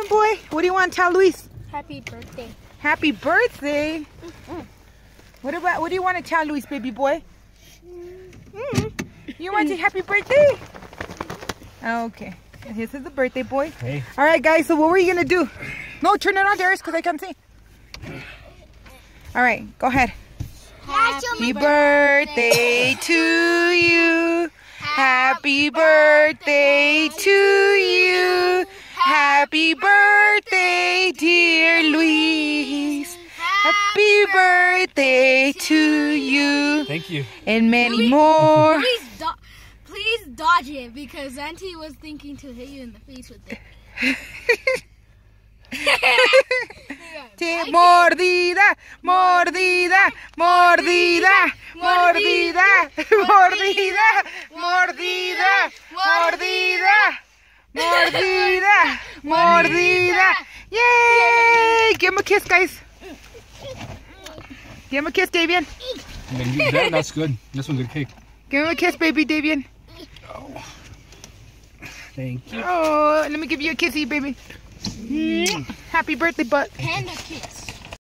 happened, boy? What do you want to tell Luis? Happy birthday. Happy birthday. What do you want to tell Luis, baby boy? You want to say happy birthday? Okay. This is the birthday boy. Hey. All right, guys. So what were you gonna do? No, turn it on, Darius, because I can't see. All right, go ahead. Happy birthday to you. Happy birthday to you. Happy birthday, dear Luis. Happy birthday to you. Thank you. And many more. Please dodge it, because Auntie was thinking to hit you in the face with it. Mordida, mordida, mordida, mordida, mordida, mordida, mordida, mordida, mordida. Yay! Give him a kiss, guys. Give him a kiss, Davian. That's good. That's one good cake. Give him a kiss, baby Davian. Oh. Thank you. Oh, let me give you a kissy, baby. Happy birthday, butt. Panda kiss.